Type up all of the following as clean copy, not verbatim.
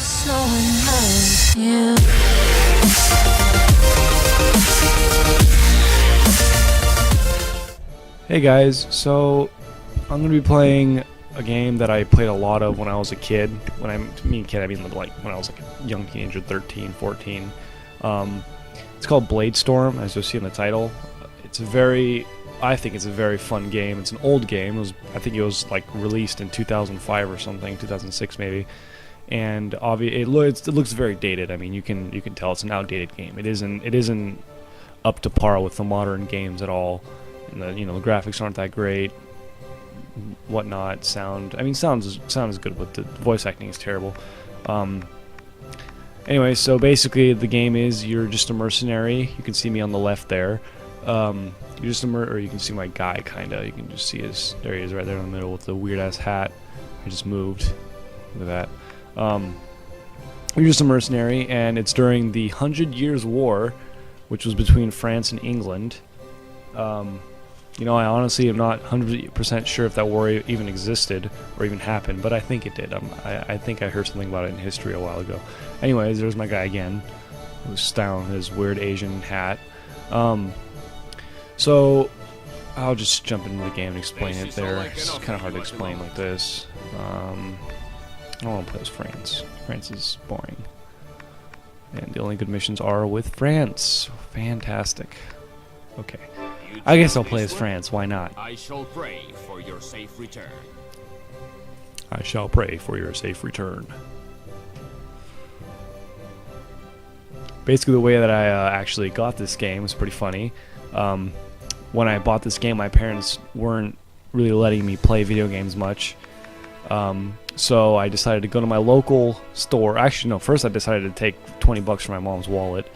so in love with you. Hey guys, so I'm going to be playing a game that I played a lot of when I was a kid. When I mean kid, I mean like when I was like a young teenager, 13, 14. It's called Bladestorm, as you'll see in the title. I think it's a very fun game. It's an old game. I think it was like released in 2005 or something, 2006 maybe. And it looks very dated. I mean, you can tell it's an outdated game. It isn't up to par with the modern games at all. And the graphics aren't that great. Whatnot, sound is good, but the voice acting is terrible. Anyway, so basically the game is you're just a mercenary. You can see me on the left there. You're just or you can see my guy kinda. You can just see there he is right there in the middle with the weird ass hat. I just moved. Look at that. You're just a mercenary, and it's during the 100 Years' War, which was between France and England. I honestly am not 100% sure if that war even existed or even happened, but I think it did. I think I heard something about it in history a while ago. Anyways, there's my guy again, who's styling his weird Asian hat. So I'll just jump into the game and explain it there. It's kind of hard to explain like this. I don't want to play as France. France is boring. And the only good missions are with France. Fantastic. Okay. I guess I'll play as France, why not? I shall pray for your safe return. I shall pray for your safe return. Basically, the way that I actually got this game was pretty funny. When I bought this game, my parents weren't really letting me play video games much. So I decided to go to my local store. Actually, no, first I decided to take $20 from my mom's wallet.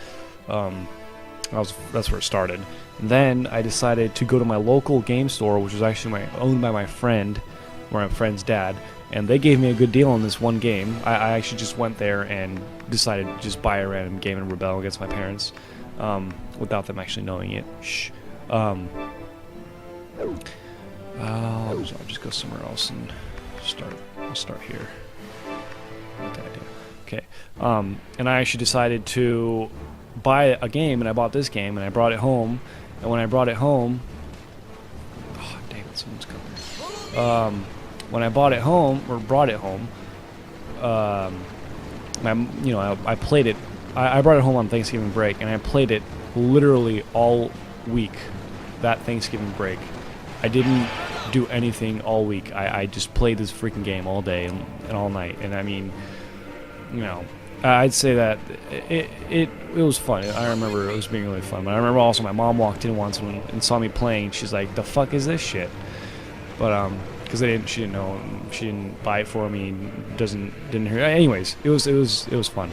That's where it started. And then I decided to go to my local game store, which was actually owned by my friend, or my friend's dad, and they gave me a good deal on this one game. I actually just went there and decided to just buy a random game and rebel against my parents, without them actually knowing it. Shh. I'll just go somewhere else and I'll start here. Okay. And I actually decided to buy a game, and I bought this game, and I brought it home. And when I brought it home, oh dang it, someone's coming. When I brought it home, I played it. I brought it home on Thanksgiving break, and I played it literally all week. That Thanksgiving break, I didn't do anything all week. I just played this freaking game all day and all night. And I mean, I'd say that it was fun. I remember it was being really fun. But I remember also my mom walked in once and saw me playing. She's like, "The fuck is this shit?" But because she didn't know, she didn't buy it for me. Didn't hear. Anyways, it was fun.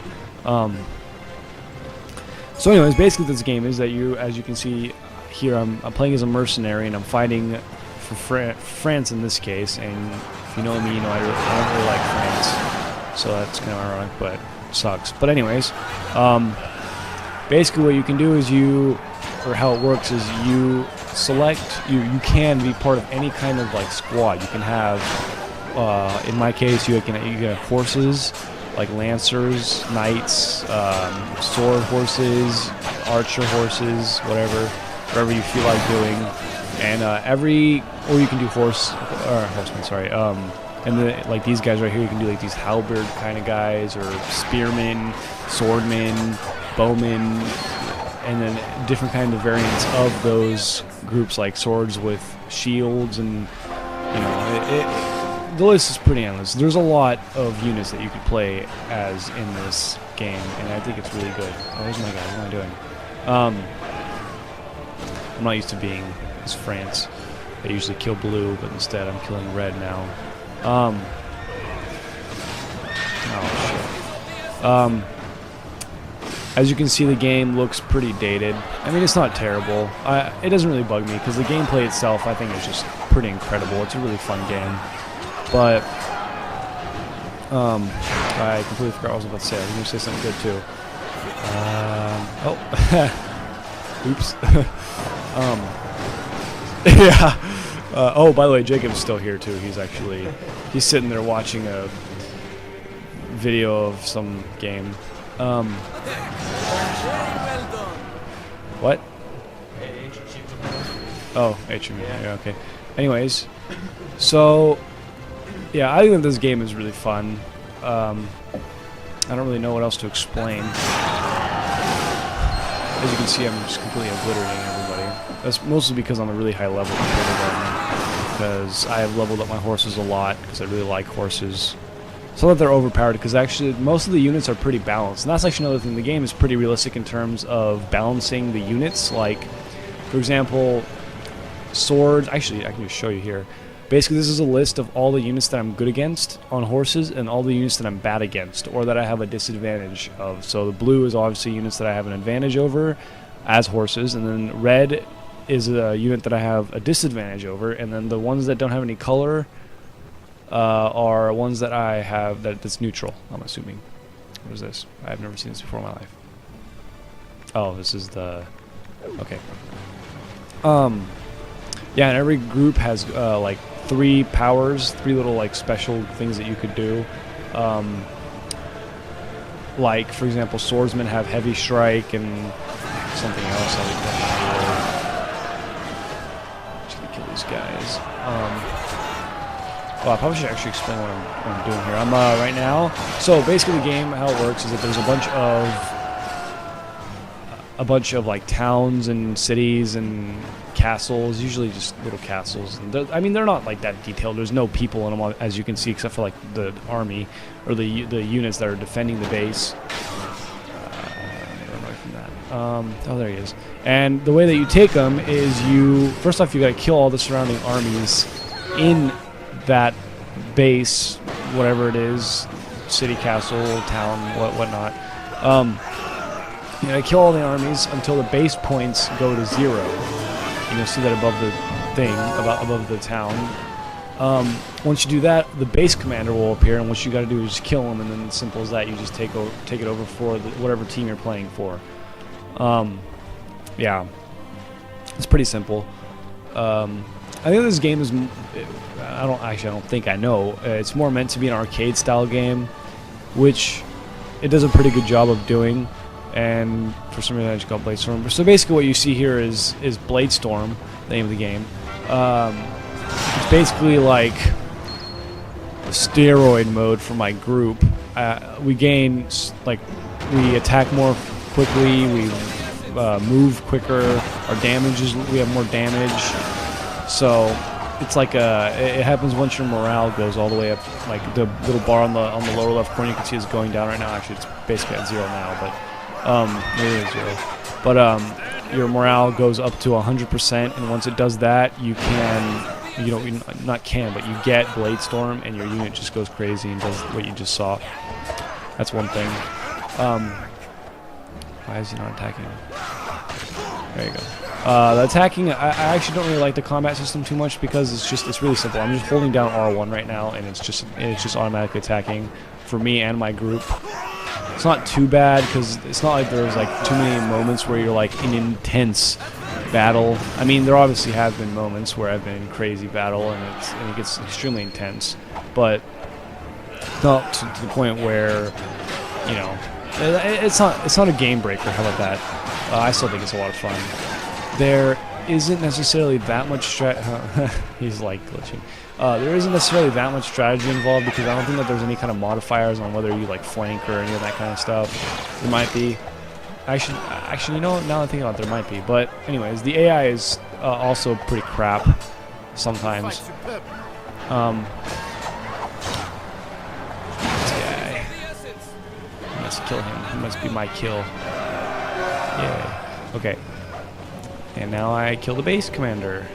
So anyways, basically this game is that as you can see here, I'm playing as a mercenary, and I'm fighting for France in this case. And if you know me, you know I don't really like France, so that's kind of ironic, but sucks. But anyways, basically what you can do is how it works is you select, you can be part of any kind of like squad. You can have, in my case, you can have horses, like lancers, knights, sword horses, archer horses, whatever you feel like doing. And or you can do horsemen, sorry. And like these guys right here, you can do like these halberd kind of guys, or spearmen, swordmen, bowmen, and then different kind of variants of those groups, like swords with shields, and the list is pretty endless. There's a lot of units that you could play as in this game, and I think it's really good. Oh, where's my guy? What am I doing? I'm not used to being as France. I usually kill blue, but instead I'm killing red now. Oh shit. As you can see, the game looks pretty dated. I mean, it's not terrible. It doesn't really bug me, because the gameplay itself, I think, is just pretty incredible. It's a really fun game. But I completely forgot what I was about to say. I was going to say something good too. Oops. Yeah. Oh, by the way, Jacob's still here too. He's sitting there watching video of some game. What? Oh, HM. Yeah, okay. Anyways, so yeah, I think that this game is really fun. I don't really know what else to explain. As you can see, I'm just completely obliterating everybody. That's mostly because I'm a really high level compared to them. Because I have leveled up my horses a lot, because I really like horses. So that they're overpowered, because actually most of the units are pretty balanced. And that's actually another thing. The game is pretty realistic in terms of balancing the units. Like, for example, swords. Actually, I can just show you here. Basically, this is a list of all the units that I'm good against on horses and all the units that I'm bad against or that I have a disadvantage of. So the blue is obviously units that I have an advantage over as horses, and then red is a unit that I have a disadvantage over, and then the ones that don't have any color are ones that I have that's neutral, I'm assuming. What is this? I've never seen this before in my life. Oh, this is the... Okay. Yeah, and every group has like 3 powers, 3 little like special things that you could do. Like, for example, swordsmen have heavy strike and something else. Just gonna kill these guys. Well, I probably should actually explain what I'm doing here. I'm right now. So basically, the game, how it works is that there's a bunch of like towns and cities and castles, usually just little castles. And I mean, they're not like that detailed. There's no people in them, as you can see, except for like the army or the units that are defending the base. Run away from that. Oh, there he is. And the way that you take them is first off, you got to kill all the surrounding armies in that base, whatever it is, city, castle, town, whatnot. You know, kill all the armies until the base points go to 0. And you'll see that above the thing, above the town. Once you do that, the base commander will appear, and what you got to do is just kill him, and then as simple as that, you just take it over for whatever team you're playing for. Yeah, it's pretty simple. I think this game is... I don't think I know. It's more meant to be an arcade style game, which it does a pretty good job of doing. And for some reason I just call it Bladestorm. So basically what you see here is Bladestorm, the name of the game. It's basically like steroid mode for my group. We gain, like, we attack more quickly, we move quicker, our damage is, we have more damage. So it's like it happens once your morale goes all the way up. Like the little bar on the lower left corner, you can see is going down right now. Actually, it's basically at 0 now, but maybe it's 0. But your morale goes up to 100%, and once it does that, you get Bladestorm, and your unit just goes crazy and does what you just saw. That's one thing. Why is he not attacking? There you go. The attacking, I actually don't really like the combat system too much because it's really simple. I'm just holding down R1 right now, and it's just automatically attacking for me and my group. It's not too bad because it's not like there's like too many moments where you're like in intense battle. I mean, there obviously have been moments where I've been in crazy battle and it gets extremely intense, but not to the point where, you know, it's not a game breaker. How about that? I still think it's a lot of fun. There isn't necessarily that much he's like glitching. There isn't necessarily that much strategy involved because I don't think that there's any kind of modifiers on whether you like flank or any of that kind of stuff. There might be. Actually, you know, now that I think about it, there might be. But anyways, the AI is also pretty crap sometimes. This guy. I must kill him. He must be my kill. Yeah. Okay. And now I kill the base commander.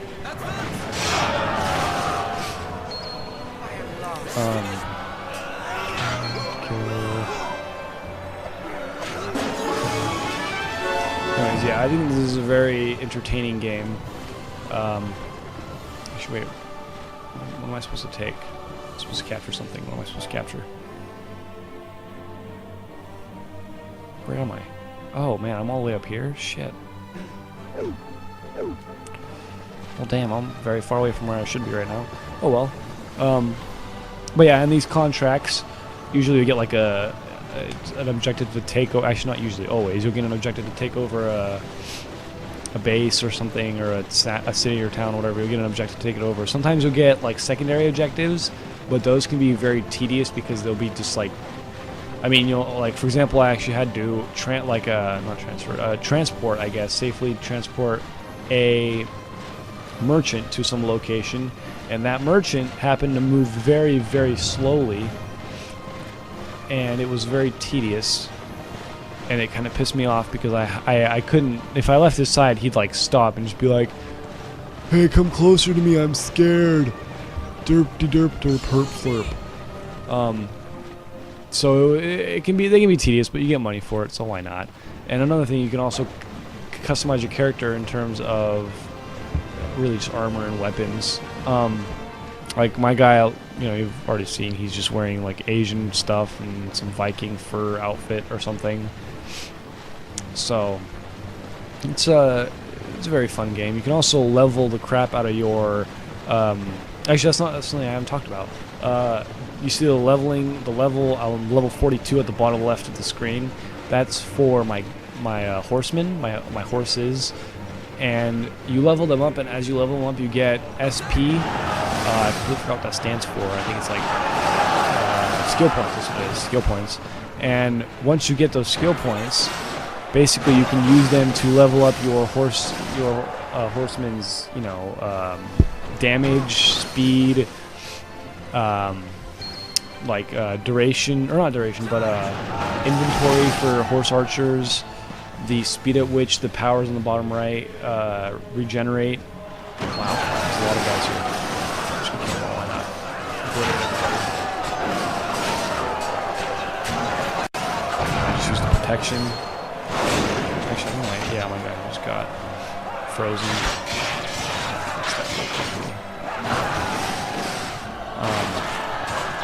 Anyways, yeah, I think this is a very entertaining game. Actually, wait. What am I supposed to take? I'm supposed to capture something. What am I supposed to capture? Where am I? Oh, man, I'm all the way up here? Shit. Well, damn, I'm very far away from where I should be right now. Oh, well. But yeah, and these contracts, usually you get like an objective to take over. Actually, not usually, always. You'll get an objective to take over a base or something, or a city or town, or whatever. You'll get an objective to take it over. Sometimes you'll get like secondary objectives, but those can be very tedious because they'll be just like, I mean, like for example, I actually had to transport, I guess, safely transport a merchant to some location, and that merchant happened to move very, very slowly, and it was very tedious. And it kind of pissed me off because I couldn't, if I left his side, he'd like stop and just be like, "Hey, come closer to me, I'm scared. Derp-de-derp derp herp flirp." So they can be tedious, but you get money for it, so why not? And another thing, you can also customize your character in terms of really just armor and weapons. Like my guy, you've already seen, he's just wearing like Asian stuff and some Viking fur outfit or something. So it's a very fun game. You can also level the crap out of your. Actually, that's something I haven't talked about. You see the level on level 42 at the bottom left of the screen. That's for my horsemen, my horses, and you level them up. And as you level them up, you get SP. I completely forgot what that stands for. I think it's like skill points. That's what it is, skill points. And once you get those skill points, basically you can use them to level up your horseman's, damage, speed, duration, or not duration, but inventory for horse archers, the speed at which the powers on the bottom right regenerate. Wow, there's a lot of guys here. Why not? Just use the protection. Actually, my guy just got frozen.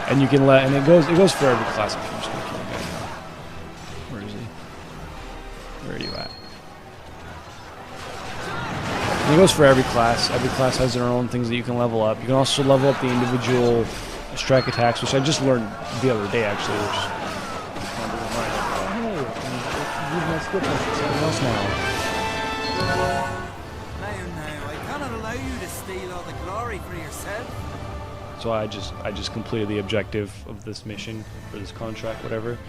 And you can and it goes for every class. I'm just gonna kill the guy now. Where is he? Where are you at? And it goes for every class. Every class has their own things that you can level up. You can also level up the individual strike attacks, which I just learned the other day, actually. Which use my skill points for something else now. Now, I cannot allow you to steal all the glory for yourself. So I just completed the objective of this mission, or this contract, whatever.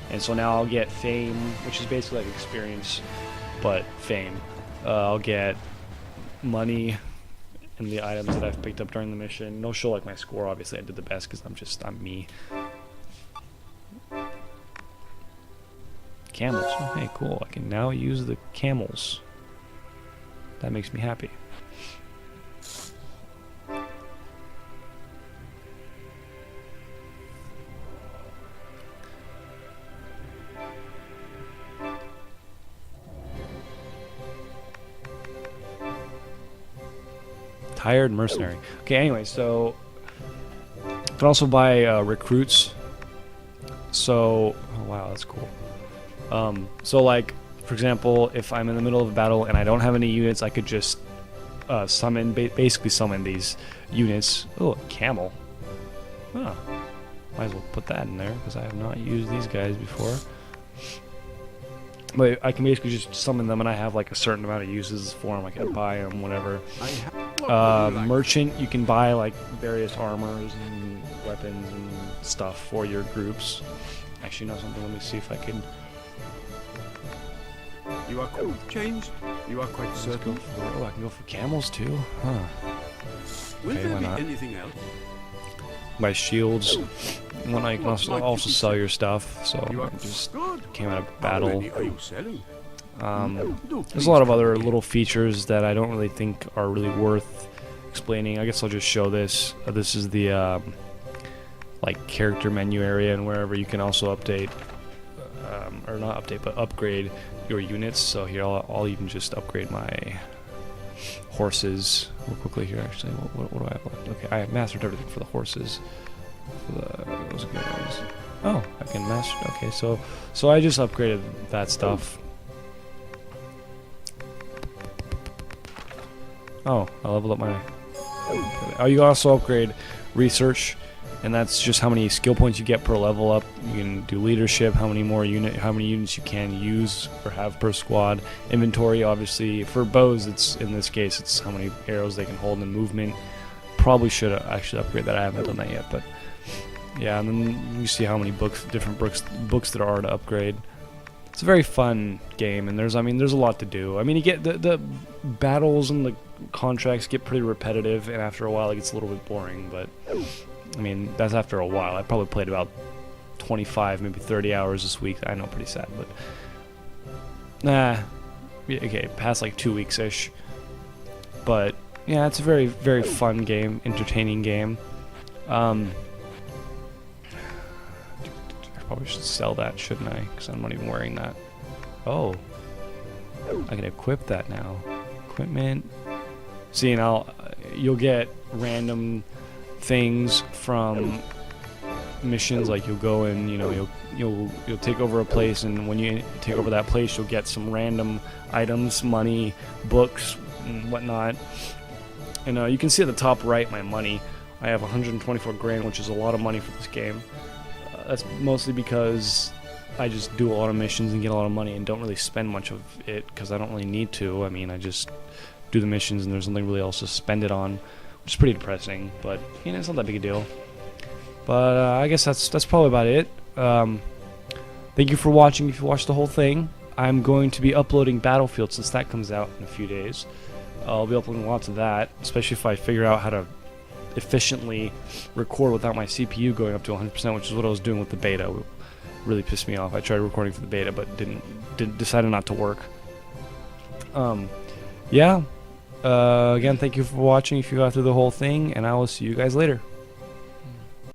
And so now I'll get fame, which is basically like experience, but fame. I'll get money and the items that I've picked up during the mission. No show like my score, obviously I did the best because I'm me. Camels. Oh, hey, cool. I can now use the camels. That makes me happy. Hired mercenary. Okay, anyway, so you can also buy recruits. So, oh wow, that's cool. So like, for example, if I'm in the middle of a battle and I don't have any units, I could just basically summon these units. Oh, a camel. Huh. Might as well put that in there because I have not used these guys before. But I can basically just summon them, and I have like a certain amount of uses for them. I can buy them, whatever. Merchant, you can buy like various armors and weapons and stuff for your groups. Actually, no, something. Let me see if I can. You are quite changed. You are quite certain. I can go for camels too. Huh. Will Okay, there why be not? anything else? Buy shields. When I can also sell your stuff. So You are I just good. came out of How battle. many are you selling? There's Do a please lot of tell other me. little features that I don't really think are really worth explaining. I guess I'll just show this. This is the like character menu area, and wherever you can also update, or not update, but upgrade your units. So here I'll even just upgrade my horses real quickly here. Actually, what do I have left? Okay, I have mastered everything for the horses. For those guys. Oh, I can master. Okay, so I just upgraded that stuff. Oh, I leveled up my. Oh, you also upgrade research and that's just how many skill points you get per level up. You can do leadership, how many units you can use or have per squad. Inventory, obviously, for bows, it's in this case, it's how many arrows they can hold in movement. Probably should actually upgrade that. I haven't done that yet, but yeah. And then you see how many different books there are to upgrade. It's a very fun game, and there's a lot to do. I mean, you get the battles and the contracts get pretty repetitive, and after a while it gets a little bit boring, but I mean, that's after a while. I probably played about 25, maybe 30 hours this week. I know, pretty sad, but yeah, okay, past like 2 weeks-ish. But yeah, it's a very, very fun game, entertaining game. I probably should sell that, shouldn't I? Because I'm not even wearing that. Oh, I can equip that now. Equipment. See, and you'll get random things from missions. Like you'll go and you'll take over a place, and when you take over that place, you'll get some random items, money, books, and whatnot. And you can see at the top right my money. I have 124 grand, which is a lot of money for this game. That's mostly because I just do a lot of missions and get a lot of money and don't really spend much of it because I don't really need to. I mean, I just do the missions and there's nothing really else to spend it on, which is pretty depressing, but it's not that big a deal. But I guess that's probably about it. Thank you for watching. If you watched the whole thing, I'm going to be uploading Battlefield since that comes out in a few days. I'll be uploading lots of that, especially if I figure out how to efficiently record without my CPU going up to 100%, which is what I was doing with the beta. It really pissed me off. I tried recording for the beta, but decided not to work. Yeah. Again, thank you for watching if you got through the whole thing, and I will see you guys later.